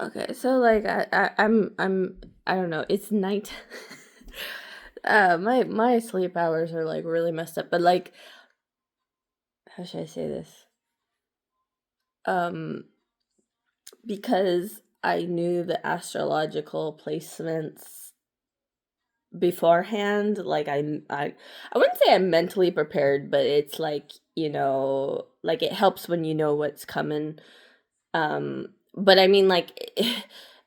Okay, so like I don't know. It's night. My sleep hours are like really messed up, but like how should I say this? Um, because I knew the astrological placements beforehand, like I wouldn't say I'm mentally prepared, but it's like, like it helps when you know what's coming. But I mean, like,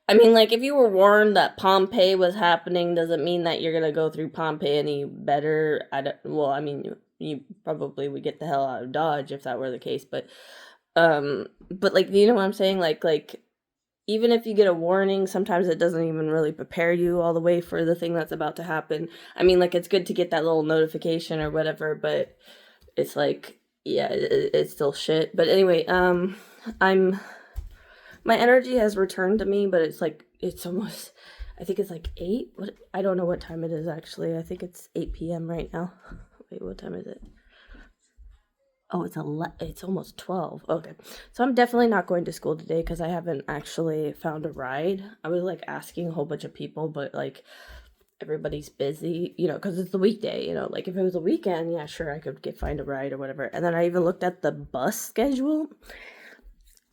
if you were warned that Pompeii was happening, doesn't mean that you're gonna go through Pompeii any better. I don't. Well, I mean, you probably would get the hell out of Dodge if that were the case. But like, you know what I'm saying? Like, even if you get a warning, sometimes it doesn't even really prepare you all the way for the thing that's about to happen. I mean, like, it's good to get that little notification or whatever, but it's like, yeah, it's still shit. But anyway, I'm my energy has returned to me, but it's like it's almost. I think it's like 8. What, I don't know what time it is actually. I think it's 8 p.m. right now. Wait, what time is it? Oh, it's almost 12. Okay. So I'm definitely not going to school today cuz I haven't actually found a ride. I was like asking a whole bunch of people, but like everybody's busy, cuz it's the weekday, like if it was a weekend, yeah, sure I could get find a ride or whatever. And then I even looked at the bus schedule,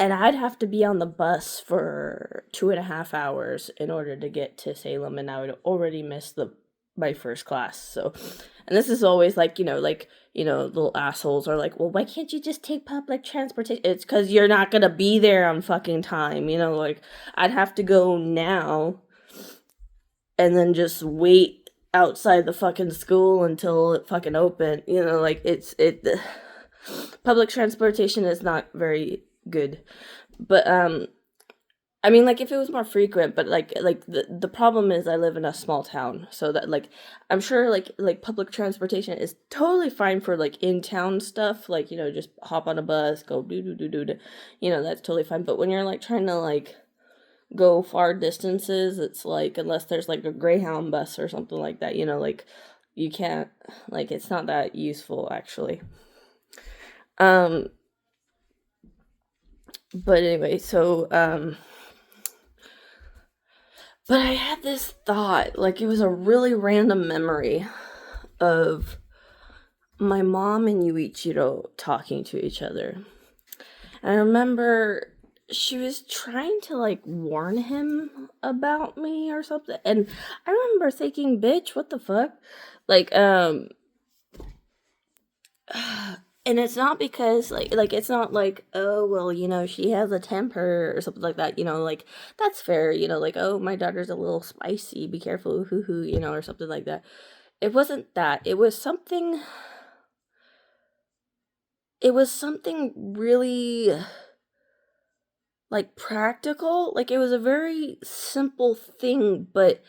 and I'd have to be on the bus for 2.5 hours in order to get to Salem, and I would already miss the my first class. So, and this is always like, little assholes are like, well, why can't you just take public transportation? It's because you're not gonna be there on fucking time. Like I'd have to go now and then just wait outside the fucking school until it fucking open. Like public transportation is not very good. But I mean, like if it was more frequent, but like the problem is I live in a small town, so that like I'm sure like public transportation is totally fine for like in town stuff, like just hop on a bus, go do do do do do, that's totally fine. But when you're like trying to like go far distances, it's like unless there's like a Greyhound bus or something like that, like you can't, like it's not that useful actually. Um, but anyway, so but I had this thought, like it was a really random memory of my mom and Yuichiro talking to each other. And I remember she was trying to like warn him about me or something. And I remember thinking, bitch, what the fuck? Like, and it's not because like it's not like, oh well, she has a temper or something like that, like that's fair, like, oh, my daughter's a little spicy, be careful, hoo hoo, or something like that. It wasn't that. It was something really like practical. Like it was a very simple thing, but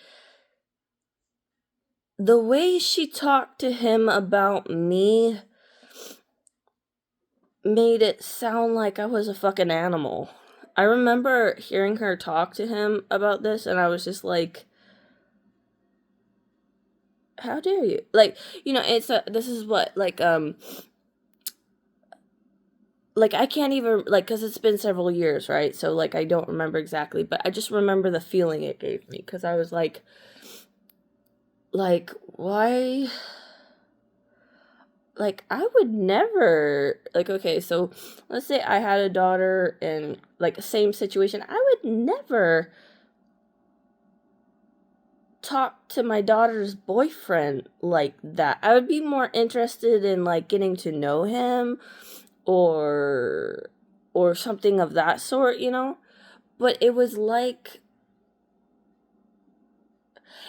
the way she talked to him about me made it sound like I was a fucking animal. I remember hearing her talk to him about this, and I was just like, how dare you? Like, this is what, like I can't even, like, because it's been several years, right? So, like, I don't remember exactly, but I just remember the feeling it gave me, because I was like, why? Like I would never, like, okay, so let's say I had a daughter in like the same situation. I would never talk to my daughter's boyfriend like that. I would be more interested in like getting to know him, or something of that sort, But it was like,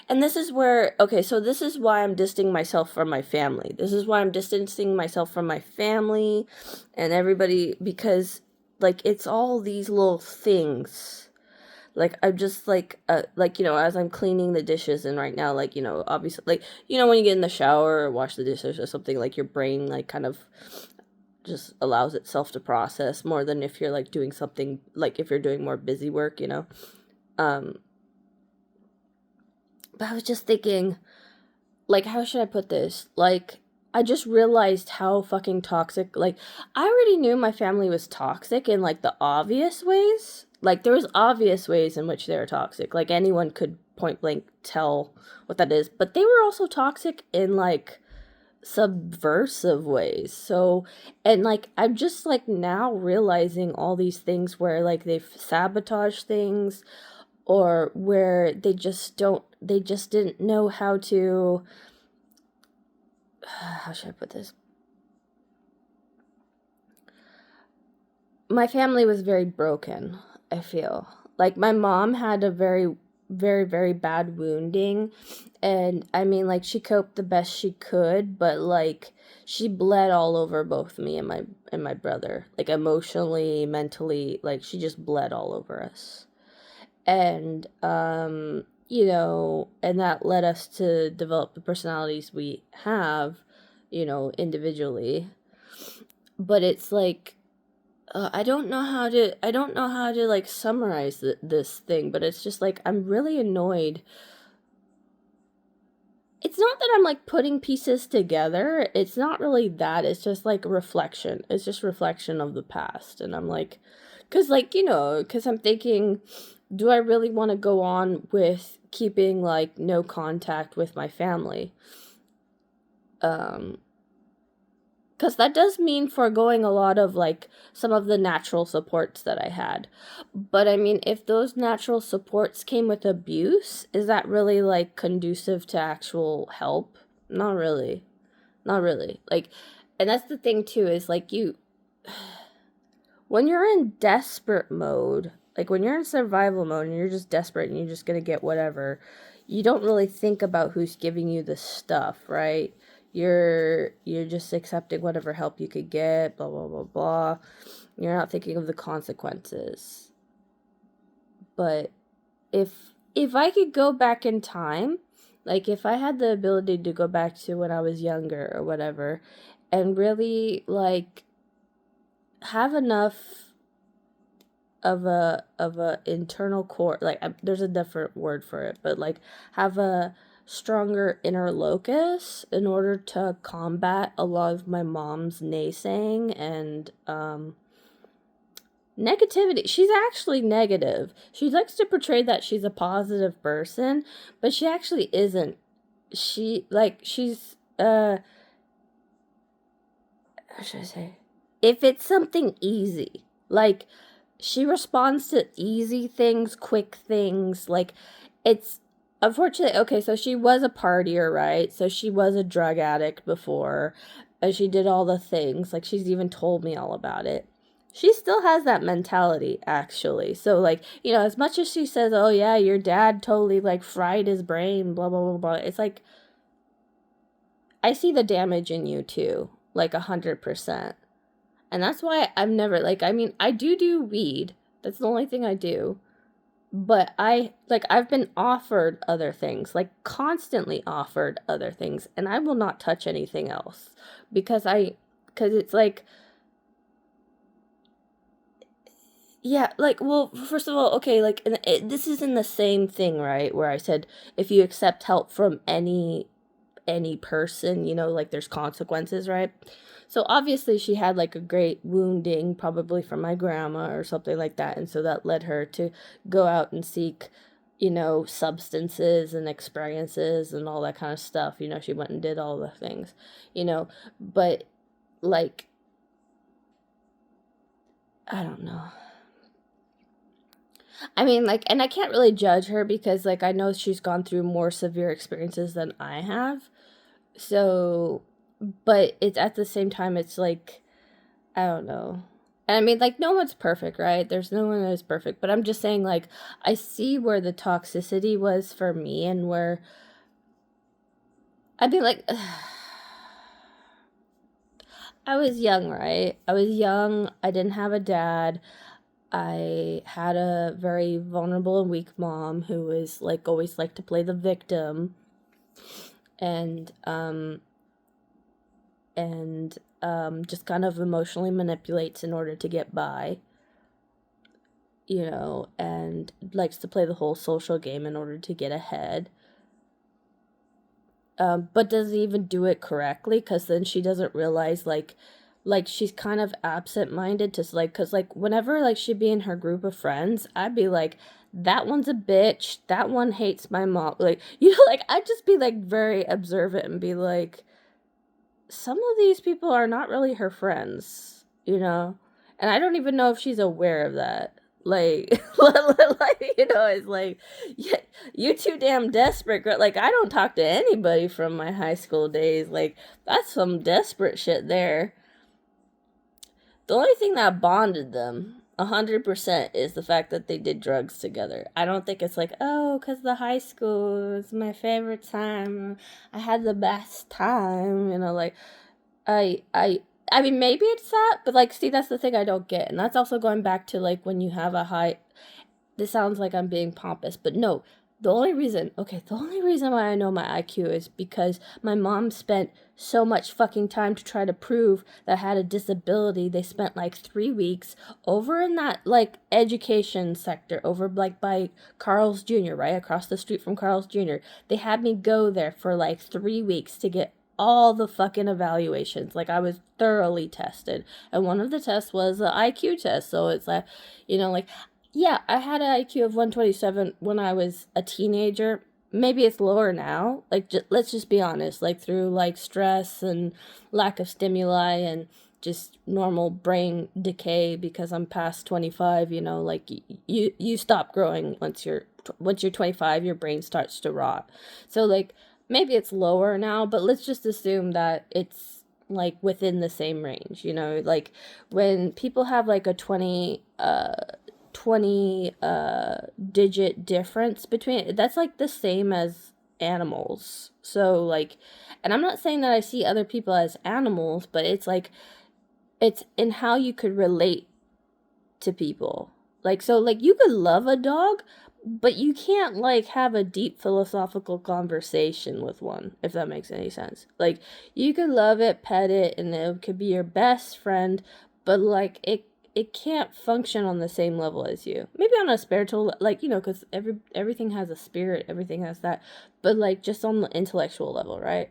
and this is where, okay, so this is why I'm distancing myself from my family. This is why I'm distancing myself from my family and everybody, because like it's all these little things. Like I'm just like, as I'm cleaning the dishes, and right now, like, obviously, like, when you get in the shower or wash the dishes or something, like your brain like kind of just allows itself to process more than if you're like doing something, like if you're doing more busy work. um but I was just thinking, like, how should I put this? Like, I just realized how fucking toxic. Like, I already knew my family was toxic in like the obvious ways. Like there was obvious ways in which they were toxic. Like anyone could point blank tell what that is, but they were also toxic in like subversive ways. So, and like I'm just like now realizing all these things where like they've sabotaged things, or where they just didn't know how to how should I put this? My family was very broken, I feel. Like my mom had a very very bad wounding, and I mean like she coped the best she could, but like she bled all over both me and my brother. Like emotionally, mentally, like she just bled all over us. And you know, and that led us to develop the personalities we have, you know, individually. But it's like I don't know how to like summarize this thing, but it's just like I'm really annoyed. It's not that I'm like putting pieces together. It's not really that. It's just like reflection. It's just reflection of the past, and I'm like, cuz like, you know, cuz I'm thinking, do I really want to go on with keeping like no contact with my family? Um Because that does mean foregoing a lot of like some of the natural supports that I had. But I mean, if those natural supports came with abuse, is that really like conducive to actual help? Not really. Not really. Like, and that's the thing too, is like when you're in desperate mode, like when you're in survival mode and you're just desperate and you're just gonna get whatever, you don't really think about who's giving you the stuff, right? You're just accepting whatever help you could get, blah blah blah blah. You're not thinking of the consequences. But if I could go back in time, like if I had the ability to go back to when I was younger or whatever, and really like have enough of a internal core, like there's a different word for it, but like have a stronger inner locus in order to combat a lot of my mom's naysaying and negativity. She's actually negative. She likes to portray that she's a positive person, but she actually isn't. She's how should I say? If it's something easy, like she responds to easy things, quick things, like it's unfortunately okay, so she was a partier, right? So she was a drug addict before, and she did all the things. Like she's even told me all about it. She still has that mentality actually. So like, you know, as much as she says, "Oh yeah, your dad totally like fried his brain, blah blah blah blah." It's like I see the damage in you too, like 100%. And that's why I've never like I mean, I do weed. That's the only thing I do. But I've been offered other things, like constantly offered other things, and I will not touch anything else because cuz it's like yeah, like well, first of all, okay, like this is in the same thing, right? Where I said if you accept help from any person, you know, like there's consequences, right? So obviously she had like a great wounding, probably from my grandma or something like that. And so that led her to go out and seek, you know, substances and experiences and all that kind of stuff. You know, she went and did all the things, you know, but like, I don't know. I mean, like, and I can't really judge her because, like, I know she's gone through more severe experiences than I have. So, but it's at the same time, it's like, I don't know. And I mean, like, no one's perfect, right? There's no one that is perfect. But I'm just saying, like, I see where the toxicity was for me and where, I mean, like, I was young, right? I was young. I didn't have a dad. I had a very vulnerable and weak mom who was, like, always like to play the victim. And, just kind of emotionally manipulates in order to get by, you know, and likes to play the whole social game in order to get ahead. But doesn't even do it correctly because then she doesn't realize, like, like she's kind of absent-minded to like, because like whenever like she'd be in her group of friends, I'd be like, that one's a bitch, that one hates my mom, like, like I'd just be like very observant and be like, some of these people are not really her friends. And I don't even know if she's aware of that. Like, it's like, yeah, you too damn desperate, girl. Like, I don't talk to anybody from my high school days. Like, that's some desperate shit there. The only thing that bonded them 100% is the fact that they did drugs together. I don't think it's like, oh, because the high school was my favorite time. I had the best time. Like, I I I mean maybe it's that, but like see that's the thing I don't get. And that's also going back to like when you have a high, this sounds like I'm being pompous, but no. The only reason why I know my IQ is because my mom spent so much fucking time to try to prove that I had a disability. They spent like 3 weeks over in that like education sector over like by Carl's Jr., right across the street from Carl's Jr. They had me go there for like 3 weeks to get all the fucking evaluations. Like I was thoroughly tested. And one of the tests was the IQ test. So it's like, like, yeah, I had an IQ of 127 when I was a teenager. Maybe it's lower now. Like, let's just be honest. Like, through like stress and lack of stimuli and just normal brain decay because I'm past 25. Like you stop growing once you're 25. Your brain starts to rot. So like maybe it's lower now, but let's just assume that it's like within the same range. Like when people have like a 20 digit difference between, that's like the same as animals. So like, and I'm not saying that I see other people as animals, but it's like it's in how you could relate to people. Like, so like you could love a dog, but you can't like have a deep philosophical conversation with one, if that makes any sense. Like, you could love it, pet it, and it could be your best friend, but like it can't function on the same level as you. Maybe on a spiritual, like, because everything has a spirit, everything has that, but like just on the intellectual level, right?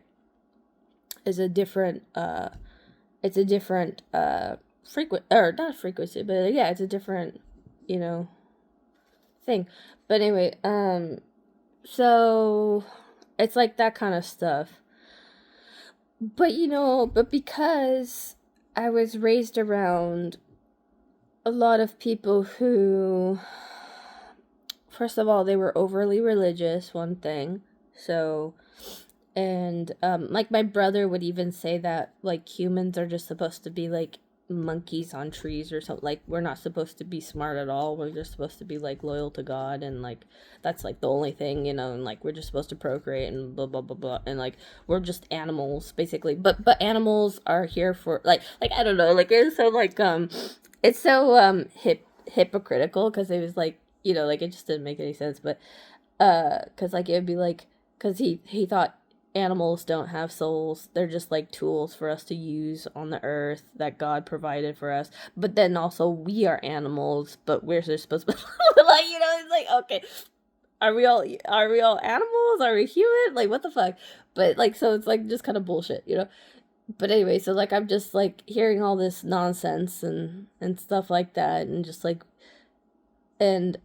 Is a different it's a different frequent, or not frequency, but yeah, it's a different, you know, thing. But anyway, so it's like that kind of stuff. But because I was raised around a lot of people who, first of all, they were overly religious, one thing. So, and like my brother would even say that like humans are just supposed to be like monkeys on trees or something. Like, we're not supposed to be smart at all. We're just supposed to be like loyal to God, and like that's like the only thing, and like we're just supposed to procreate and blah blah blah blah, and like we're just animals basically. But animals are here for like I don't know, like it's so hypocritical, because it was like, like it just didn't make any sense. But because like it would be like, because he thought animals don't have souls, they're just like tools for us to use on the earth that God provided for us. But then also we are animals, but we're supposed to like, it's like, okay, are we all animals, are we human, like what the fuck? But like, so it's like just kind of bullshit. But anyway, so like I'm just like hearing all this nonsense and stuff like that, and just like, and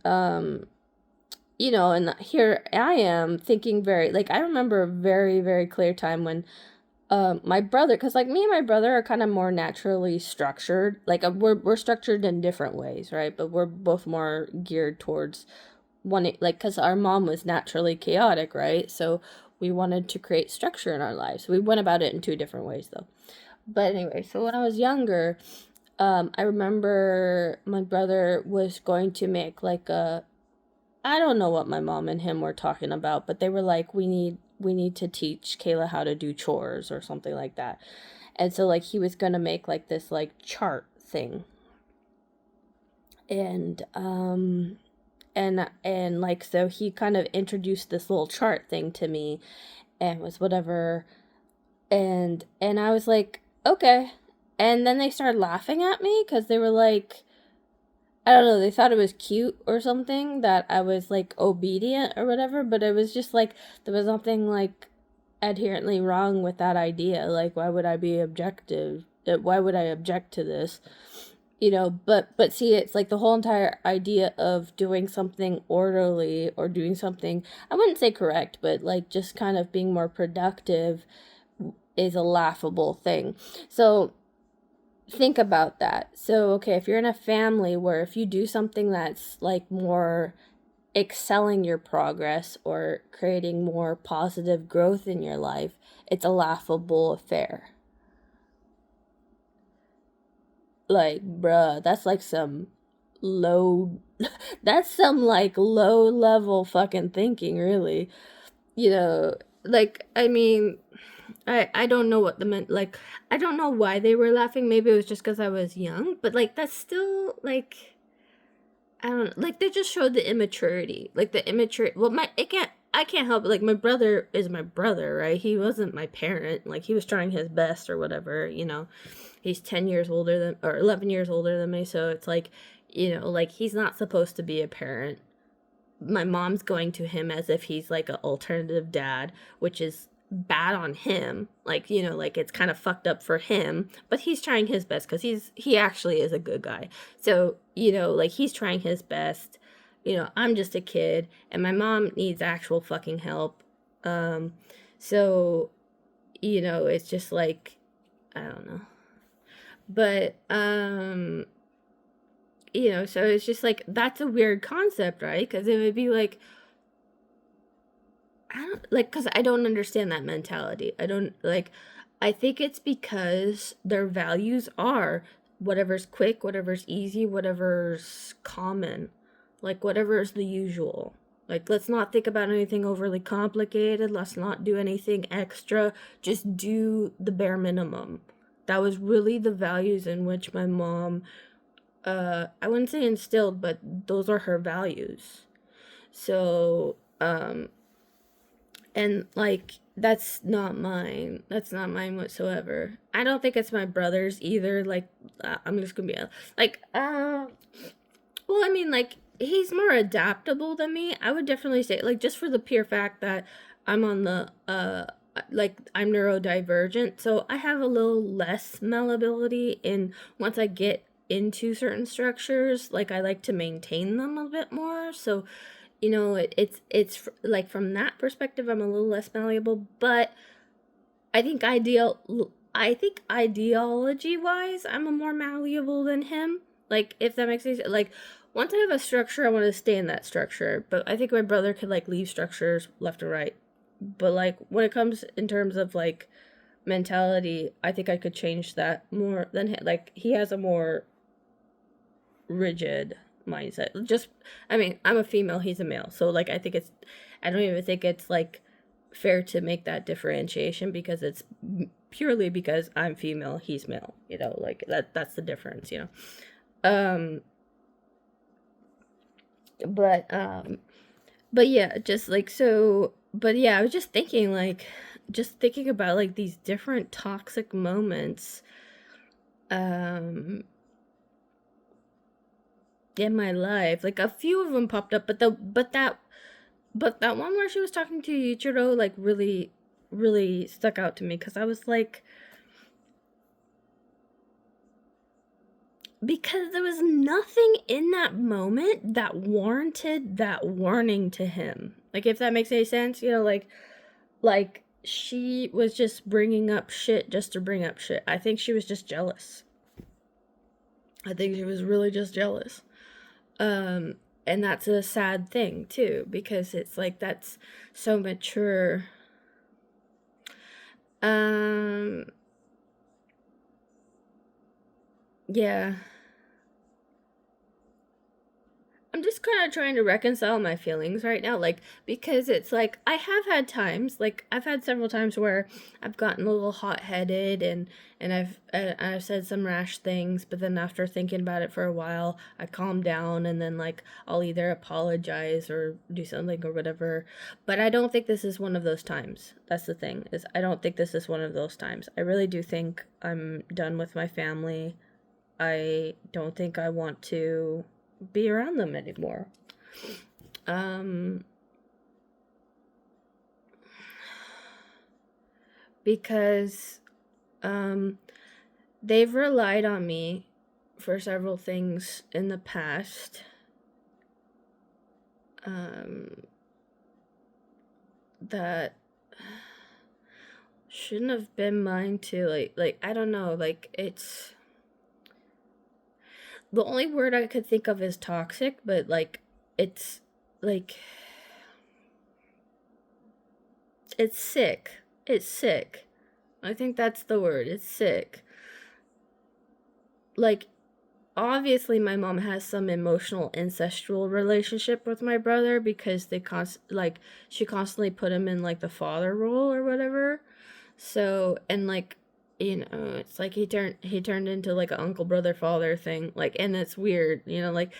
and here I am thinking, very like, I remember a very very clear time when my brother, because like me and my brother are kind of more naturally structured, like we're structured in different ways, right? But we're both more geared towards one, like, because our mom was naturally chaotic, right? So we wanted to create structure in our lives. We went about it in two different ways though. But anyway, so when I was younger, I remember my brother was going to make like a, I don't know what my mom and him were talking about, but they were like, we need to teach Kayla how to do chores or something like that. And so like he was gonna make like this like chart thing. And like, so he kind of introduced this little chart thing to me, and was whatever. And I was like, okay. And then they started laughing at me because they were like, I don't know, they thought it was cute or something that I was like obedient or whatever, but it was just like there was nothing like adherently wrong with that idea. Like, why would I be objective why would I object to this? But see, it's like the whole entire idea of doing something orderly or doing something, I wouldn't say correct, but like just kind of being more productive is a laughable thing. So think about that. So, okay, if you're in a family where if you do something that's like more excelling your progress or creating more positive growth in your life, it's a laughable affair. Like, bruh, that's like some low, that's some like low level fucking thinking, really. You know, like, I mean, I don't know what the meant, like, I don't know why they were laughing. Maybe it was just because I was young, but like, that's still like, I don't know, like, they just showed the immaturity, like the immature. Well, I can't help it. Like, my brother is my brother, right? He wasn't my parent. Like, he was trying his best or whatever. He's 10 years older than, or 11 years older than me. So it's like, like, he's not supposed to be a parent. My mom's going to him as if he's like an alternative dad, which is bad on him. Like, like it's kind of fucked up for him, but he's trying his best because he actually is a good guy. So, like he's trying his best. I'm just a kid and my mom needs actual fucking help. So, it's just like, I don't know. But so it's just like that's a weird concept, right? Because it would be like, I don't like, because I don't understand that mentality. I don't like, I think it's because their values are whatever's quick, whatever's easy, whatever's common, like whatever's the usual. Like, let's not think about anything overly complicated. Let's not do anything extra. Just do the bare minimum. That was really the values in which my mom, I wouldn't say instilled, but those are her values. So, and like that's not mine. That's not mine whatsoever. I don't think it's my brother's either. Like, I'm just gonna be like, well, I mean, like, he's more adaptable than me. I would definitely say, like, just for the pure fact that I'm on the like, I'm neurodivergent, so I have a little less malleability in once I get into certain structures, like I like to maintain them a bit more. So, it's like from that perspective, I'm a little less malleable, but I think ideology wise, I'm a more malleable than him. Like, if that makes sense. Like, once I have a structure, I want to stay in that structure. But I think my brother could like leave structures left or right. But like when it comes in terms of like mentality, I think I could change that more than him. Like, he has a more rigid mindset. Just, I mean, I'm a female, he's a male. So like I don't even think it's like fair to make that differentiation because it's purely because I'm female, he's male, like that's the difference, Um but yeah, just like so but yeah, I was just thinking about like these different toxic moments um in my life. Like a few of them popped up, but that one where she was talking to Yuichiro like really really stuck out to me because I was like, because there was nothing in that moment that warranted that warning to him. Like, if that makes any sense, like she was just bringing up shit just to bring up shit. I think she was just jealous. I think she was really just jealous. Um and that's a sad thing too because it's like that's so mature. Um yeah. I'm just kind of trying to reconcile my feelings right now, like, because it's like I have had times, like I've had several times where I've gotten a little hot-headed and I've said some rash things, but then after thinking about it for a while, I calm down and then like I'll either apologize or do something or whatever. But I don't think this is one of those times. That's the thing, is I don't think this is one of those times. I really do think I'm done with my family. I don't think I want to be around them anymore. Um, because, um, they've relied on me for several things in the past. That shouldn't have been mine too. Like I don't know, like it's the only word I could think of is toxic, but like it's like it's sick. It's sick. I think that's the word. It's sick. Like obviously my mom has some emotional incestual relationship with my brother because she constantly put him in like the father role or whatever. So, and like, it's like he turned into like an uncle brother father thing, like, and it's weird, like,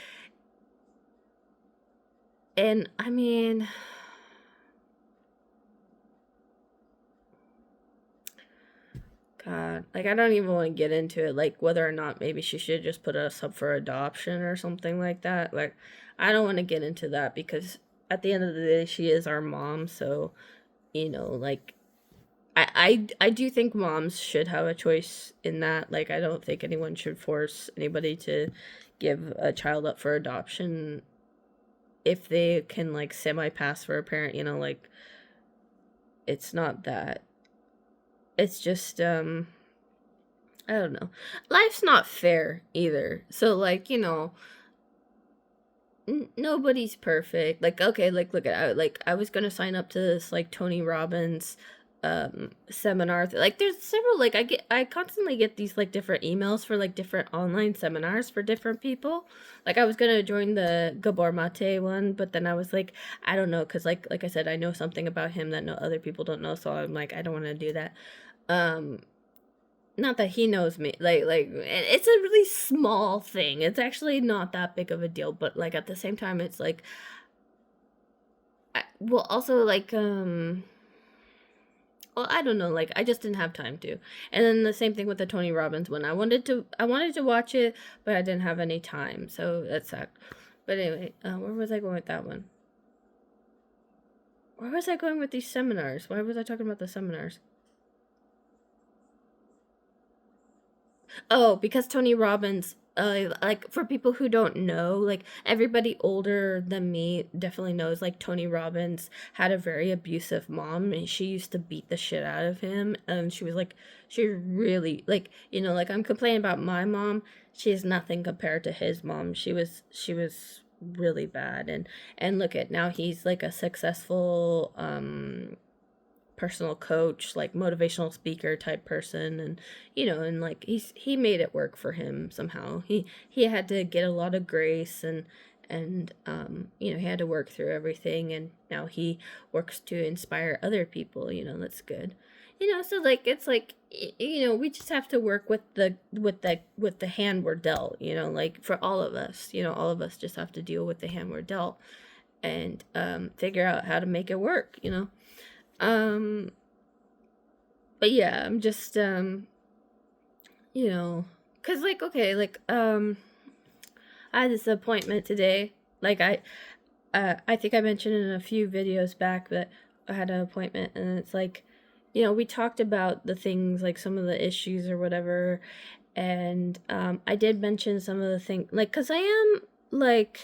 and I mean, God, like I don't even want to get into it, like whether or not maybe she should just put us up for adoption or something like that. Like, I don't want to get into that because at the end of the day, she is our mom. So, like I do think moms should have a choice in that. Like, I don't think anyone should force anybody to give a child up for adoption if they can like semi pass for a parent. Like it's not that. It's just I don't know. Life's not fair either. So like nobody's perfect. Like, okay, like look at like I was gonna sign up to this like Tony Robbins seminar. Like there's several, like I constantly get these like different emails for like different online seminars for different people. Like I was gonna join the Gabor Mate one, but then I was like, I don't know, because like I said, I know something about him that no other people don't know, so I'm like, I don't want to do that. um Not that he knows me, like it's a really small thing. It's actually not that big of a deal, but like at the same time it's like well, also like well, I don't know, like I just didn't have time to. And then the same thing with the Tony Robbins one. I wanted to watch it, but I didn't have any time, so that sucked. But anyway, where was I going with that one? Where was I going with these seminars? Why was I talking about the seminars? Oh, because Tony Robbins, like for people who don't know, like everybody older than me definitely knows, like Tony Robbins had a very abusive mom and she used to beat the shit out of him. And she really, like, like I'm complaining about my mom. She is nothing compared to his mom. She was really bad. And look at now he's like a successful, personal coach, like motivational speaker type person. And and like he made it work for him somehow. He had to get a lot of grace, and he had to work through everything, and now he works to inspire other people. That's good. So like it's like we just have to work with the hand we're dealt. Like for all of us, all of us just have to deal with the hand we're dealt, and figure out how to make it work. um but yeah, I'm just cuz like okay, like I had this appointment today. Like I think I mentioned in a few videos back that I had an appointment, and it's like we talked about the things, like some of the issues or whatever. And I did mention some of the things, like cuz I am like,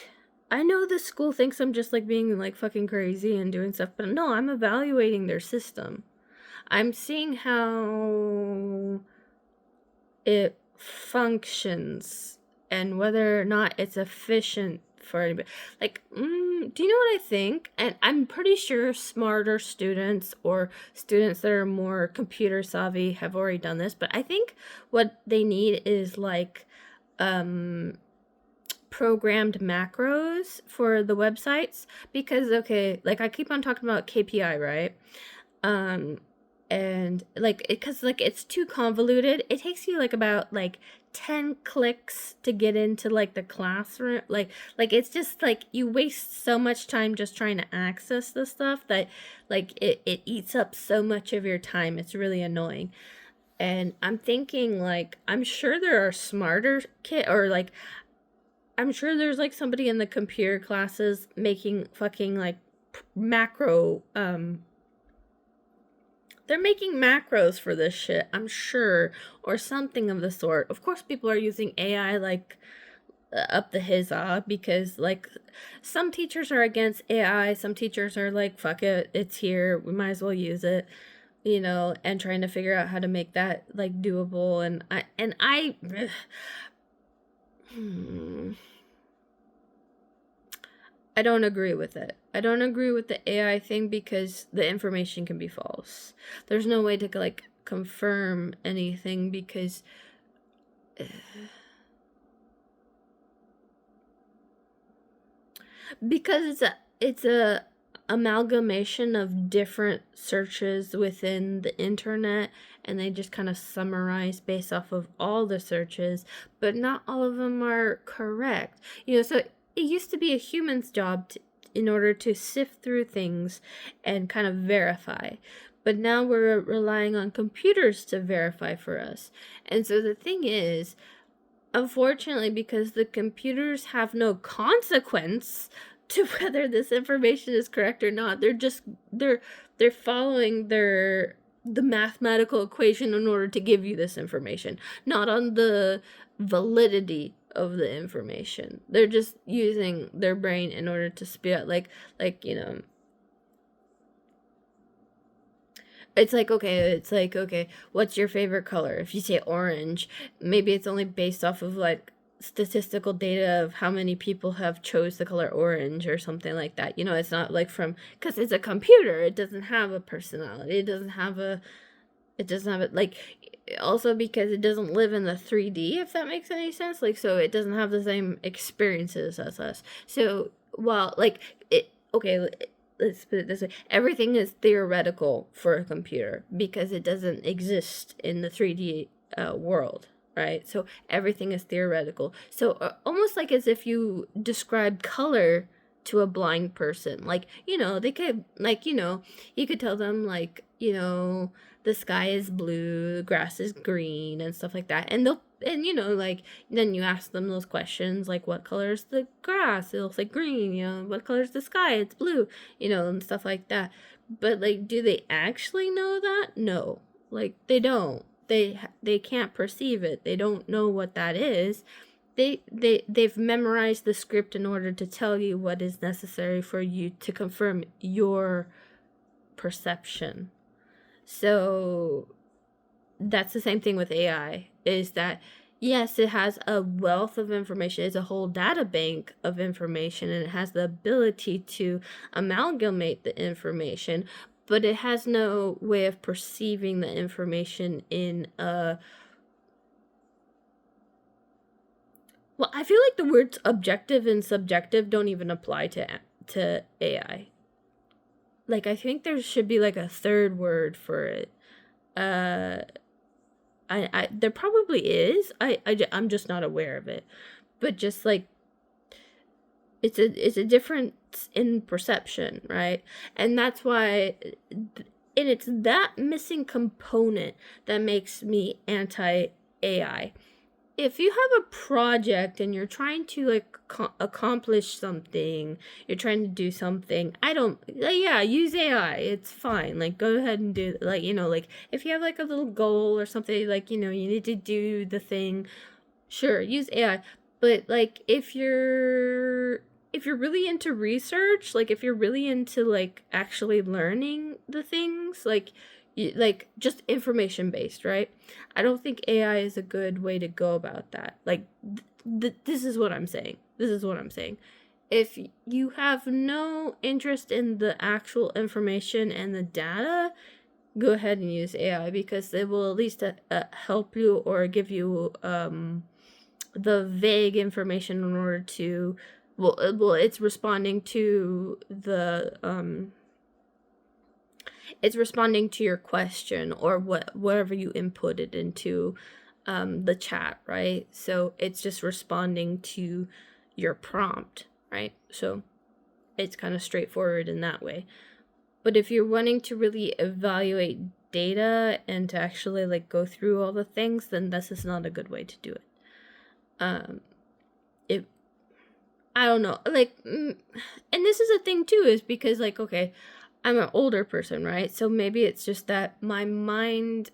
I know the school thinks I'm just like being like fucking crazy and doing stuff, but no, I'm evaluating their system. I'm seeing how it functions and whether or not it's efficient for anybody. Like, do you know what I think? And I'm pretty sure smarter students or students that are more computer savvy have already done this, but I think what they need is like programmed macros for the websites. Because okay, like I keep on talking about KPI, right? um and like because like it's too convoluted. It takes you like about like 10 clicks to get into like the classroom. Like it's just like you waste so much time just trying to access the stuff that like it eats up so much of your time. It's really annoying. And I'm thinking, like, I'm sure there are smarter kid, or like I'm sure there's like somebody in the computer classes making fucking like macro They're making macros for this shit, I'm sure, or something of the sort. Of course, people are using AI like up the hizza because like some teachers are against AI, some teachers are like, fuck it, it's here, we might as well use it, you know, and trying to figure out how to make that like doable. And I I don't agree with it. I don't agree with the AI thing because the information can be false. There's no way to like confirm anything because it's a amalgamation of different searches within the internet, and they just kind of summarize based off of all the searches, but not all of them are correct. You know, so it used to be a human's job in order to sift through things and kind of verify. But now we're relying on computers to verify for us. And so the thing is, unfortunately, because the computers have no consequence to whether this information is correct or not, they're following the mathematical equation in order to give you this information, not on the validity of the information. They're just using their brain in order to spit out like you know, it's like, okay, what's your favorite color? If you say orange, maybe it's only based off of like statistical data of how many people have chose the color orange or something like that. You know, it's not like from, because it's a computer, it doesn't have a personality, it doesn't have it like, also because it doesn't live in the 3D, if that makes any sense. Like, so it doesn't have the same experiences as us. So while like it, okay, let's put it this way, everything is theoretical for a computer because it doesn't exist in the 3D world, right? So everything is theoretical. So almost like as if you describe color to a blind person. Like, you know, they could, like, you know, you could tell them, like, you know, the sky is blue, the grass is green, and stuff like that. And they'll, and you know, like, then you ask them those questions, like, what color is the grass? It'll say green, you know, what color is the sky? It's blue, you know, and stuff like that. But, like, do they actually know that? No. Like, they don't. They can't perceive it. They don't know what that is. They've memorized the script in order to tell you what is necessary for you to confirm your perception. So that's the same thing with AI, is that yes, it has a wealth of information. It's a whole data bank of information, and it has the ability to amalgamate the information, but it has no way of perceiving the information in a, well, I feel like the words objective and subjective don't even apply to AI. Like, I think there should be like a third word for it. I there probably is. I'm just not aware of it. But just like, it's a difference in perception, right? And that's why, and it's that missing component that makes me anti AI. If you have a project and you're trying to like accomplish something, you're trying to do something, I don't, yeah, use AI, it's fine. Like, go ahead and do, like, you know, like if you have like a little goal or something, like, you know, you need to do the thing, sure, use AI. But like, if you're really into research, like if you're really into like actually learning the things, like just information based, right? I don't think AI is a good way to go about that. Like, this is what I'm saying. This is what I'm saying. If you have no interest in the actual information and the data, go ahead and use AI because it will at least help you or give you the vague information in order to, well, it's responding to the it's responding to your question or whatever you inputted into the chat, right? So it's just responding to your prompt, right? So it's kind of straightforward in that way. But if you're wanting to really evaluate data and to actually like go through all the things, then this is not a good way to do it. It, I don't know, like, and this is a thing too, is because like, okay, I'm an older person, right? So maybe it's just that my mind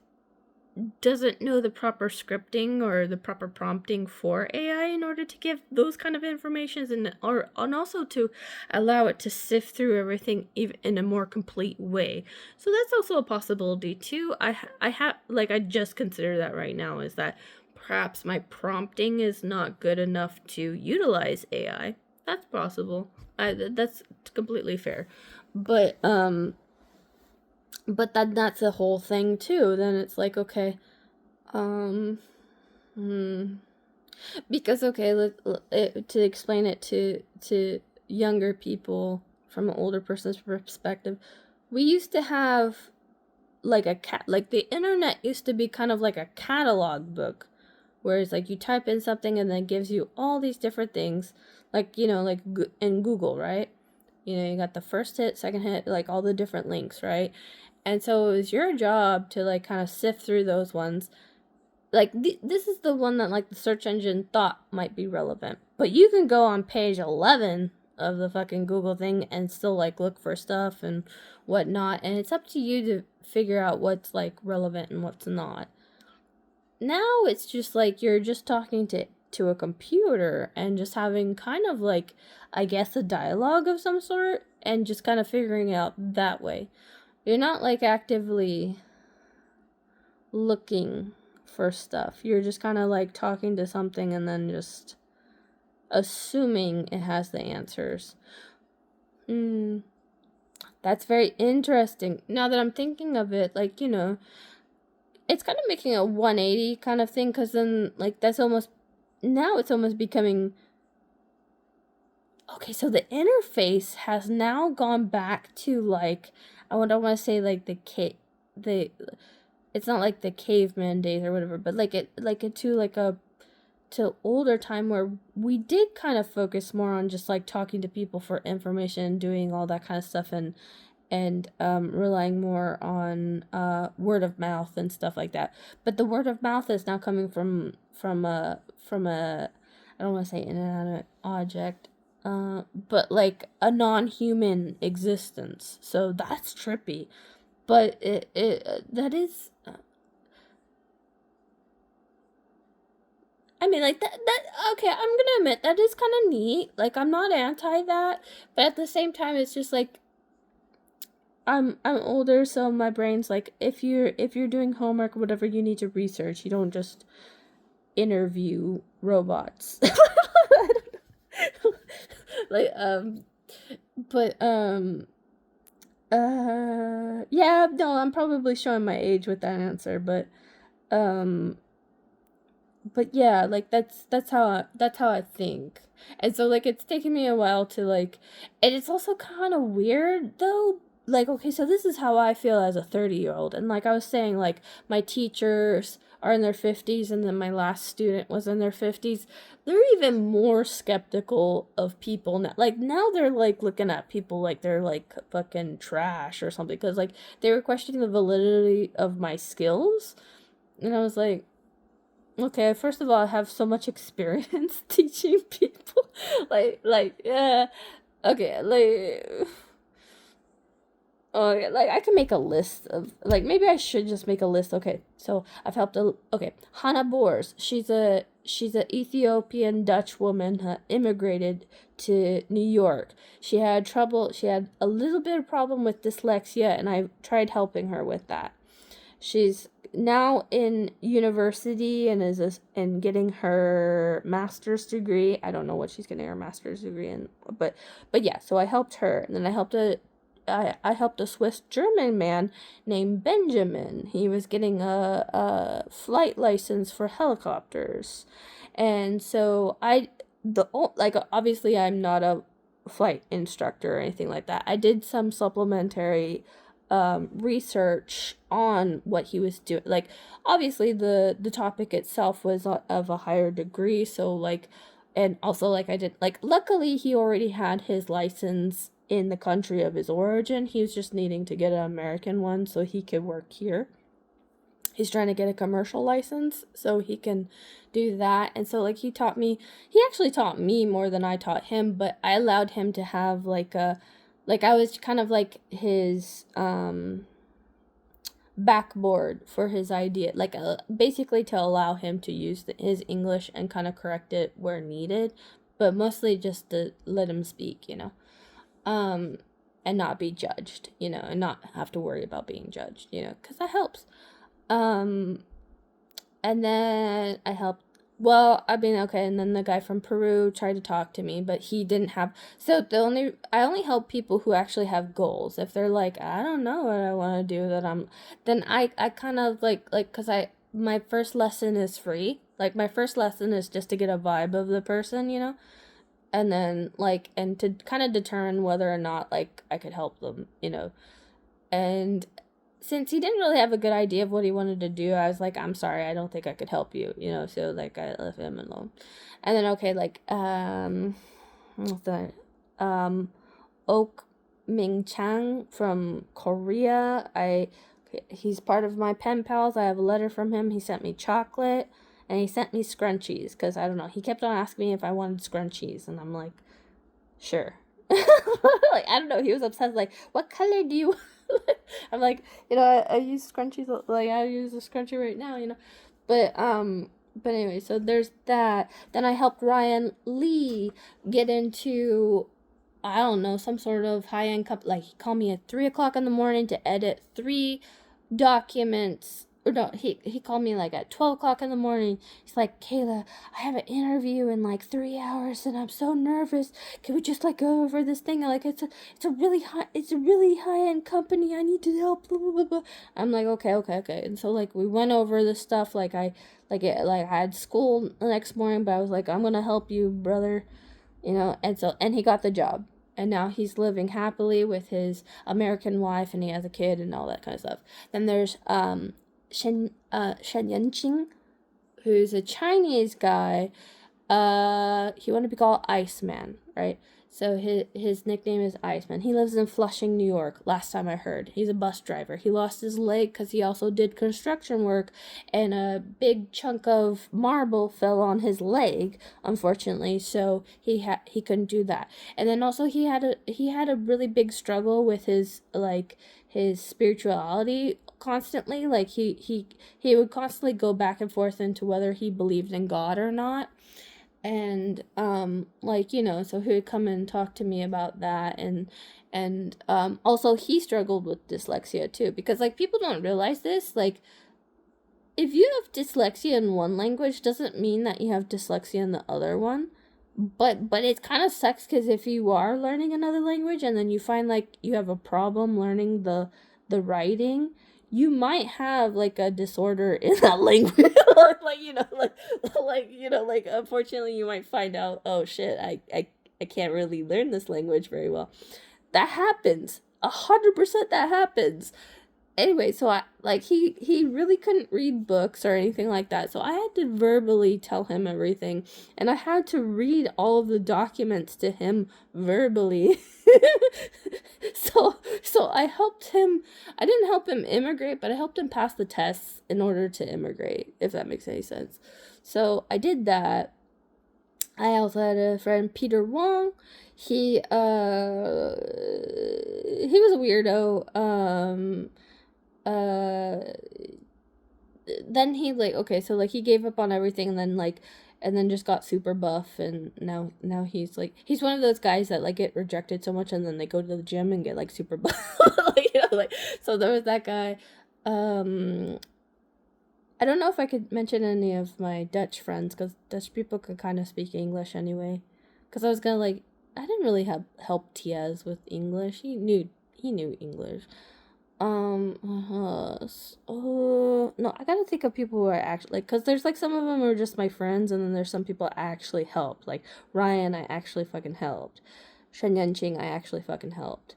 doesn't know the proper scripting or the proper prompting for AI in order to give those kind of informations, and also to allow it to sift through everything even in a more complete way. So that's also a possibility too. I have like I just consider that right now is that perhaps my prompting is not good enough to utilize AI. That's possible. That's completely fair. But but that's the whole thing too. Then it's like, okay, um hmm. Because okay, to explain it to younger people from an older person's perspective, we used to have like like the internet used to be kind of like a catalog book, whereas like you type in something and then it gives you all these different things, like like in Google, right? You got the first hit, second hit, like all the different links, right? And so it was your job to like kind of sift through those ones. Like this is the one that like the search engine thought might be relevant, but you can go on page 11 of the fucking Google thing and still like look for stuff and whatnot, and it's up to you to figure out what's like relevant and what's not. Now it's just like you're just talking to a computer and just having kind of like, I guess, a dialogue of some sort, and just kind of figuring it out that way. You're not like actively looking for stuff. You're just kind of like talking to something and then just assuming it has the answers. That's very interesting. Now that I'm thinking of it, like, it's kind of making a 180 kind of thing, because then like now it's almost becoming okay. So the interface has now gone back to like, I don't want to say like the it's not like the caveman days or whatever, but like to older time where we did kind of focus more on just like talking to people for information, doing all that kind of stuff, and relying more on word of mouth and stuff like that. But the word of mouth is now coming from a I don't want to say inanimate object, but like a non-human existence. So that's trippy. But it that is. I mean, like that. Okay, I'm gonna admit that is kind of neat. Like, I'm not anti that, but at the same time, it's just like I'm older, so my brain's like, if you're doing homework or whatever, you need to research. You don't just interview robots. like but yeah, no, I'm probably showing my age with that answer, um but yeah, like that's how I think. And so like it's taking me a while to like, and it's also kind of weird though. Like, okay, so this is how I feel as a 30-year-old. And like I was saying, like my teachers are in their 50s, and then my last student was in their 50s. They're even more skeptical of people now. Like now they're like looking at people like they're like fucking trash or something, cuz like they were questioning the validity of my skills. And I was like, okay, first of all, I have so much experience teaching people. Yeah. Okay, like, oh, yeah, like I can make a list of, like, maybe I should just make a list. Okay, so I've helped okay, Hannah Bors. She's a Ethiopian Dutch woman who immigrated to New York. She had trouble. She had a little bit of problem with dyslexia, and I tried helping her with that. She's now in university and and getting her master's degree. I don't know what she's getting her master's degree in, but yeah. So I helped her, and then I helped a Swiss German man named Benjamin. He was getting a flight license for helicopters, and so like obviously I'm not a flight instructor or anything like that. I did some supplementary research on what he was doing. Like obviously the topic itself was of a higher degree, so like, and also like I did, like, luckily he already had his license in the country of his origin. He was just needing to get an American one so he could work here. He's trying to get a commercial license so he can do that. And so like he actually taught me more than I taught him, but I allowed him to have like Like I was kind of like his backboard for his idea, like basically to allow him to use his English and kind of correct it where needed, but mostly just to let him speak, um, and not be judged, and not have to worry about being judged, because that helps. Um, and then I helped. Well, I mean, okay, and then the guy from Peru tried to talk to me, but he didn't have. So I only help people who actually have goals. If they're like, I don't know what I want to do, then I kind of cause my first lesson is free. Like my first lesson is just to get a vibe of the person, and then and to kind of determine whether or not I could help them, and since he didn't really have a good idea of what he wanted to do, I was like, I'm sorry, I don't think I could help you, so I left him alone. And then okay, what's that? Oak Ming Chang from Korea. He's part of my pen pals. I have a letter from him. He sent me chocolate and he sent me scrunchies because I don't know. He kept on asking me if I wanted scrunchies, and I'm like, sure. I don't know. He was obsessed. Like, what color do you? I'm like, I use scrunchies. Like, I use a scrunchie right now. But anyway, so there's that. Then I helped Ryan Lee get into, I don't know, some sort of high end cup. Like, he called me at 3 o'clock in the morning to edit 3 documents. Or no, he called me at 12 o'clock in the morning. He's like, Kayla, I have an interview in 3 hours and I'm so nervous. Can we just go over this thing? It's a really high end company. I need to help. Blah, blah, blah, blah. I'm like, okay. And so we went over this stuff. I had school the next morning, but I was like, I'm gonna help you, brother. And he got the job. And now he's living happily with his American wife, and he has a kid and all that kind of stuff. Then there's Shen Yanqing, who's a Chinese guy. He wanted to be called Iceman, right? So his nickname is Iceman. He lives in Flushing, New York. Last time I heard, he's a bus driver. He lost his leg because he also did construction work, and a big chunk of marble fell on his leg, unfortunately. So he couldn't do that. And then also he had a really big struggle with his spirituality constantly. He would constantly go back and forth into whether he believed in God or not. And so he would come and talk to me about that. And also he struggled with dyslexia too, because people don't realize this. If you have dyslexia in one language doesn't mean that you have dyslexia in the other one. But it kind of sucks, because if you are learning another language and then you find you have a problem learning the writing, you might have a disorder in that language. Unfortunately you might find out, oh shit, I can't really learn this language very well. That happens. 100% that happens. Anyway, so he really couldn't read books or anything like that, so I had to verbally tell him everything, and I had to read all of the documents to him verbally. So I helped him. I didn't help him immigrate, but I helped him pass the tests in order to immigrate, if that makes any sense. So I did that. I also had a friend, Peter Wong. He was a weirdo. Uh then he okay, so he gave up on everything, and then just got super buff, and now he's one of those guys that get rejected so much and then they go to the gym and get super buff. So there was that guy. I don't know if I could mention any of my Dutch friends, because Dutch people could kind of speak English anyway, because I was gonna I didn't really help Tiaz with English. He knew English. No, I gotta think of people who are actually, because there's some of them who are just my friends, and then there's some people I actually helped. Ryan, I actually fucking helped. Shen Yanqing, I actually fucking helped.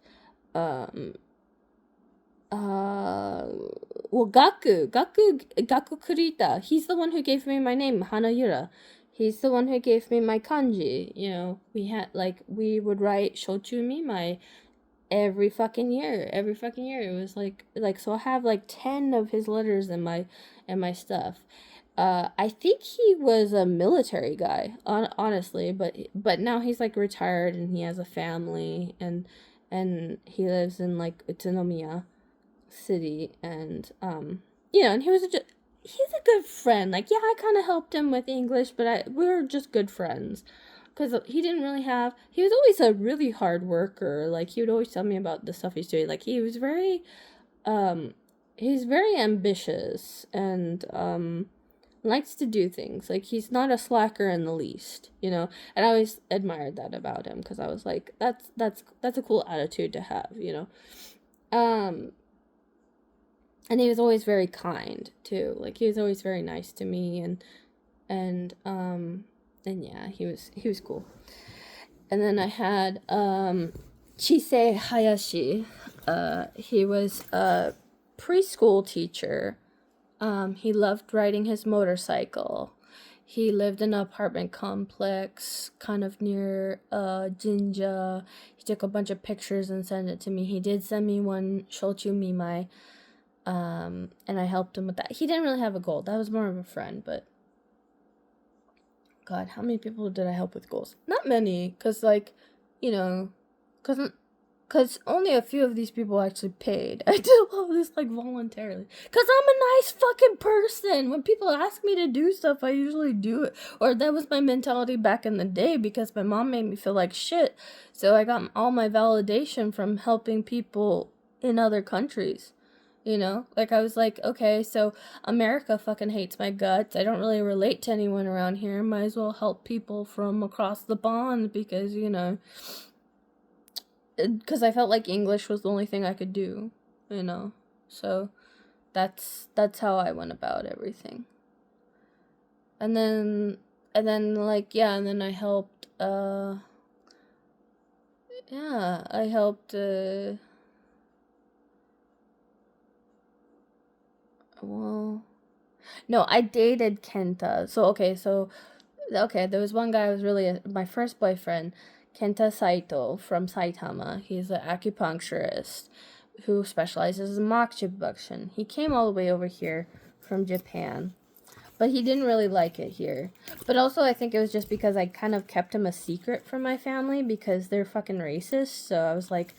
Um, well, Gaku Kurita, he's the one who gave me my name, Hanayura. He's the one who gave me my kanji. We would write shochumi, my every fucking year. It was so I have 10 of his letters in my stuff. I think he was a military guy, honestly, but now he's retired and he has a family, and and he lives in like Utsunomiya City, and and he's a good friend. Like, yeah, I kind of helped him with English, but we were just good friends. Because he didn't really have, he was always a really hard worker. Like, he would always tell me about the stuff he's doing. Like, um, he's very ambitious and, likes to do things. Like, he's not a slacker in the least, And I always admired that about him because I was like, that's a cool attitude to have, Um, and he was always very kind too. Like, he was always very nice to me, and yeah, he was cool. And then I had Chisei Hayashi. He was a preschool teacher. He loved riding his motorcycle. He lived in an apartment complex kind of near Jinja. He took a bunch of pictures and sent it to me. He did send me one Shochu Mimai. And I helped him with that. He didn't really have a goal. That was more of a friend, but God, how many people did I help with goals? Not many, because, like, because only a few of these people actually paid. I did all this, like, voluntarily. Because I'm a nice fucking person. When people ask me to do stuff, I usually do it. Or that was my mentality back in the day, because my mom made me feel like shit. So I got all my validation from helping people in other countries. Like, I was like, okay, so America fucking hates my guts. I don't really relate to anyone around here. Might as well help people from across the pond because, because I felt like English was the only thing I could do, So that's how I went about everything. And then like, yeah, and then I helped, I helped, well, no, I dated Kenta. There was one guy who was really my first boyfriend, Kenta Saito from Saitama. He's an acupuncturist who specializes in mokubuction. He came all the way over here from Japan, but he didn't really like it here. But also, I think it was just because I kind of kept him a secret from my family because they're fucking racist. So I was like,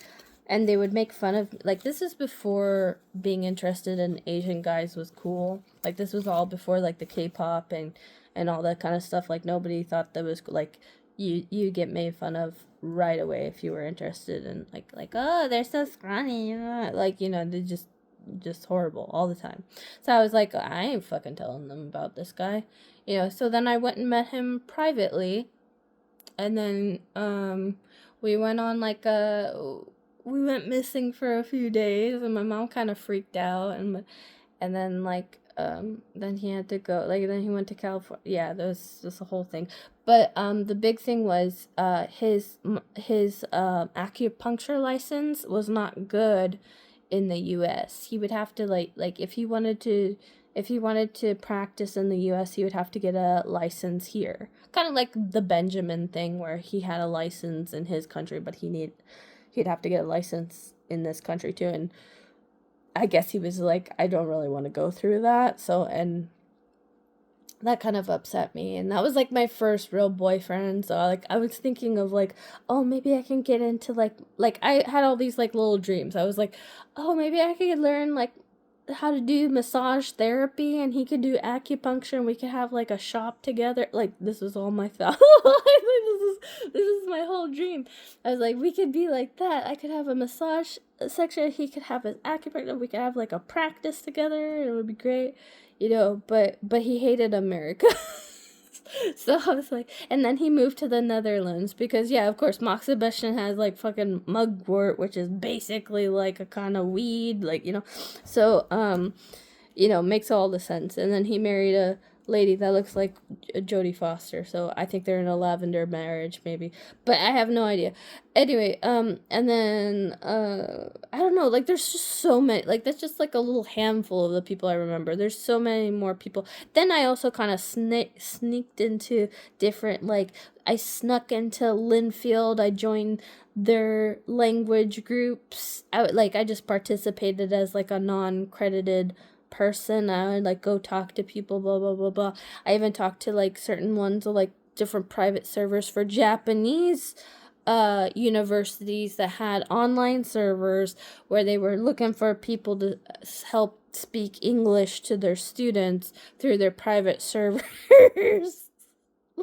and they would make fun of, like, this is before being interested in Asian guys was cool. Like, this was all before, like, the K-pop and all that kind of stuff. Like, nobody thought that was, like, you get made fun of right away if you were interested in, like, oh, they're so scrawny. Like, they're just horrible all the time. So I was like, I ain't fucking telling them about this guy. So then I went and met him privately. And then, we went on, like, we went missing for a few days, and my mom kind of freaked out, and then, like, then he had to go, like, then he went to California. Yeah, there was just a whole thing. But the big thing was his acupuncture license was not good in the US. He would have to, like if he wanted to practice in the US, he would have to get a license here. Kind of like the Benjamin thing where he had a license in his country, but he'd have to get a license in this country too. And I guess he was like, I don't really want to go through that. So, and that kind of upset me. And that was like my first real boyfriend. So like, I was thinking of like, oh, maybe I can get into like I had all these like little dreams. I was like, oh, maybe I could learn like how to do massage therapy, and he could do acupuncture, and we could have like a shop together. Like, this was all my thought. this is my whole dream. I was like, we could be like that. I could have a massage section, he could have his acupuncture, we could have like a practice together, and it would be great, but he hated America. So I was like, and then he moved to the Netherlands because, yeah, of course, moxibustion has like fucking mugwort, which is basically like a kind of weed, like, so, makes all the sense. And then he married a lady that looks like Jodie Foster, so I think they're in a lavender marriage, maybe, but I have no idea. Anyway, and then, I don't know, like, there's just so many, like, that's just, like, a little handful of the people I remember. There's so many more people. Then I also kind of sneaked into different, like, I snuck into Linfield. I joined their language groups. I just participated as, like, a non-credited person. I would like go talk to people, blah blah blah blah. I even talked to like certain ones of like different private servers for Japanese universities that had online servers where they were looking for people to help speak English to their students through their private servers.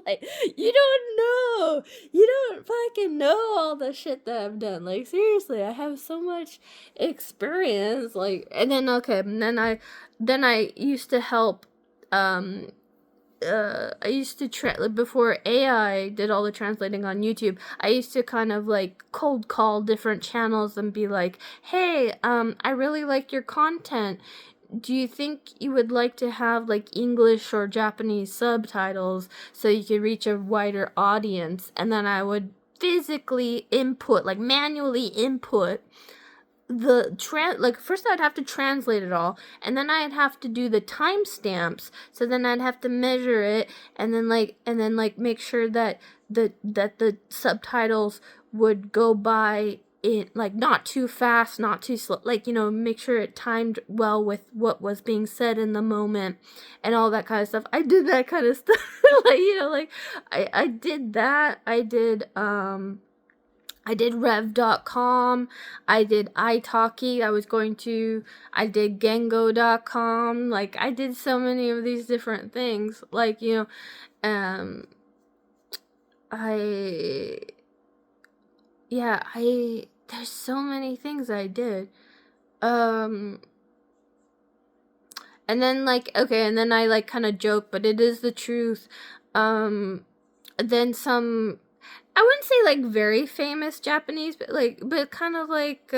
Like, you don't know. You don't fucking know all the shit that I've done. Like, seriously, I have so much experience. Like, and then, okay, and then I used to help, I used to like, before AI did all the translating on YouTube, I used to kind of like cold call different channels and be like, "Hey, I really like your content. Do you think you would like to have like English or Japanese subtitles so you could reach a wider audience?" And then I would physically input, like manually input like first I'd have to translate it all, and then I'd have to do the timestamps, so then I'd have to measure it, and then like make sure that the subtitles would go by it, like not too fast, not too slow, like, you know, make sure it timed well with what was being said in the moment and all that kind of stuff. I did that kind of stuff. Like, you know, like I did that. I did rev.com, I did italki, I did gengo.com, like, I did so many of these different things, like, you know, there's so many things I did, and then, like, okay, and then I, like, kind of joke, but it is the truth, then some, I wouldn't say like very famous Japanese, but kind of like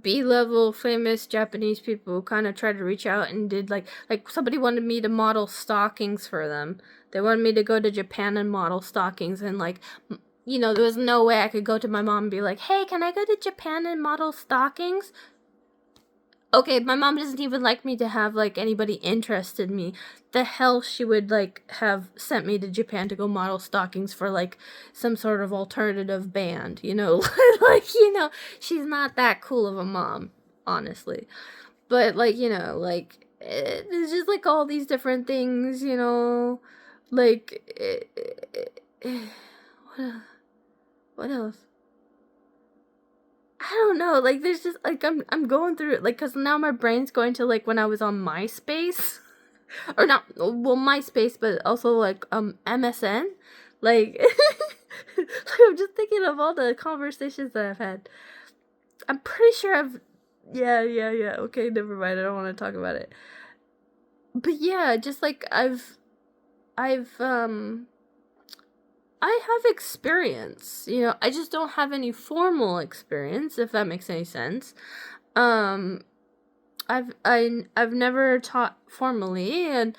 B-level famous Japanese people kind of tried to reach out and did like somebody wanted me to model stockings for them. They wanted me to go to Japan and model stockings, and like, you know, there was no way I could go to my mom and be like, "Hey, can I go to Japan and model stockings?" Okay, my mom doesn't even like me to have like anybody interested in me. The hell she would like have sent me to Japan to go model stockings for like some sort of alternative band, you know? Like, you know, she's not that cool of a mom, honestly. But like, you know, like there's just like all these different things, you know, like what else? I don't know, like, there's just, like, I'm going through it, like, cause now my brain's going to, like, when I was on MySpace, or not, well, MySpace, but also, like, MSN, like, like, I'm just thinking of all the conversations that I've had. I'm pretty sure yeah, okay, never mind, I don't want to talk about it. But yeah, just, like, I've, I have experience, you know, I just don't have any formal experience, if that makes any sense. Um, I've never taught formally,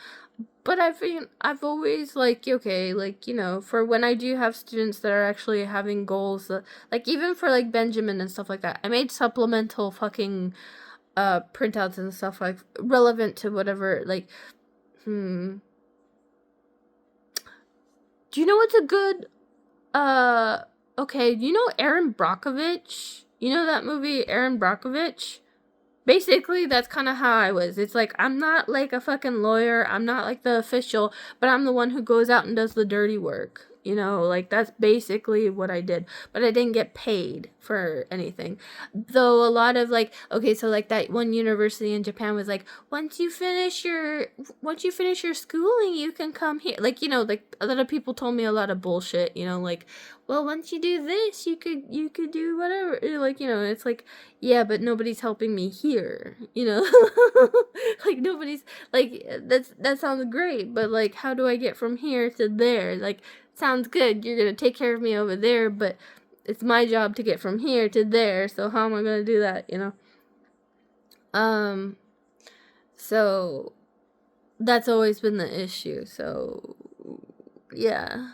but I've always, like, okay, like, you know, for when I do have students that are actually having goals, like even for like Benjamin and stuff like that, I made supplemental fucking printouts and stuff like relevant to whatever, like, do you know what's a good okay, you know Aaron Brockovich? You know that movie Aaron Brockovich? Basically, that's kind of how I was. It's like, I'm not like a fucking lawyer, I'm not like the official, but I'm the one who goes out and does the dirty work. You know, like, that's basically what I did. But I didn't get paid for anything. Though a lot of, like, okay, so, like, that one university in Japan was like, once you finish your schooling, you can come here. Like, you know, like, a lot of people told me a lot of bullshit, you know, like, well, once you do this, you could do whatever. Like, you know, it's like, yeah, but nobody's helping me here, you know? Like, nobody's, like, that sounds great, but, like, how do I get from here to there? Like, sounds good, you're gonna take care of me over there, but it's my job to get from here to there, so how am I gonna do that, you know? So, that's always been the issue, so, yeah.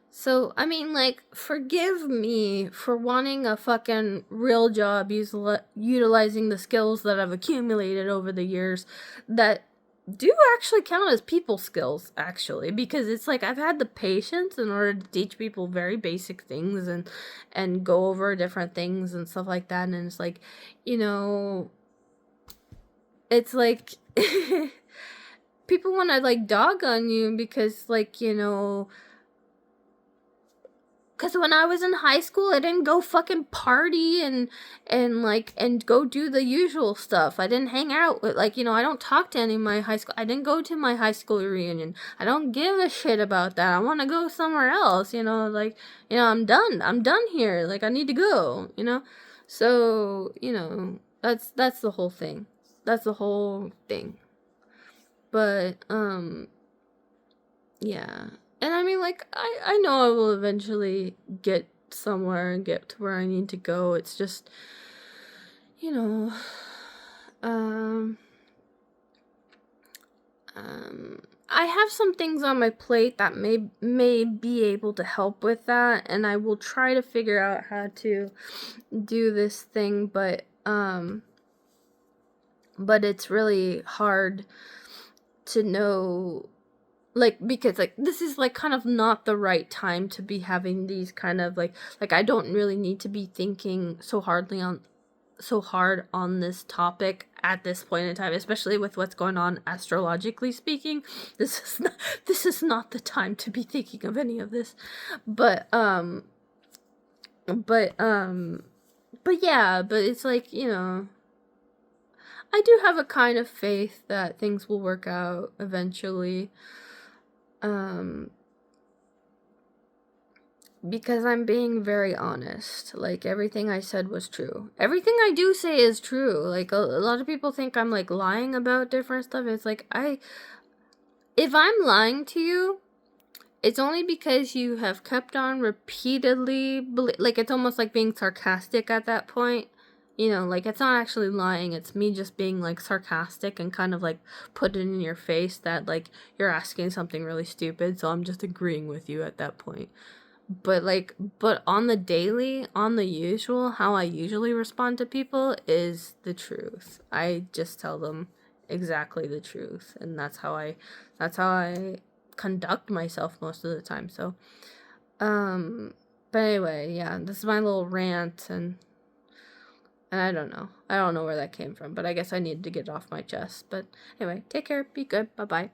So, I mean, like, forgive me for wanting a fucking real job utilizing the skills that I've accumulated over the years that do actually count as people skills, actually, because it's like I've had the patience in order to teach people very basic things and go over different things and stuff like that, and it's like, you know, it's like people want to like dog on you because, like, you know, Cause when I was in high school, I didn't go fucking party and go do the usual stuff. I didn't hang out with, like, I don't talk to any of my high school. I didn't go to my high school reunion. I don't give a shit about that. I want to go somewhere else. Like, I'm done. I'm done here. Like, I need to go. So that's the whole thing. That's the whole thing. But yeah. And I mean, like, I know I will eventually get somewhere and get to where I need to go. It's just, you know, um, I have some things on my plate that may be able to help with that, and I will try to figure out how to do this thing, but it's really hard to know, like, because, like, this is, like, kind of not the right time to be having these kind of, like, I don't really need to be thinking so hard on this topic at this point in time, especially with what's going on astrologically speaking. This is not the time to be thinking of any of this. But yeah, but it's like, I do have a kind of faith that things will work out eventually. Because I'm being very honest. Like, everything I said was true. Everything I do say is true. Like, a lot of people think I'm, like, lying about different stuff. It's like, if I'm lying to you, it's only because you have kept on repeatedly, like, it's almost like being sarcastic at that point. Like, it's not actually lying. It's me just being, like, sarcastic and kind of, like, put it in your face that, like, you're asking something really stupid, so I'm just agreeing with you at that point. But on the daily, on the usual, how I usually respond to people is the truth. I just tell them exactly the truth, and that's how I conduct myself most of the time. So, but anyway, yeah, this is my little rant, and I don't know. I don't know where that came from, but I guess I needed to get it off my chest. But anyway, take care, be good, bye-bye.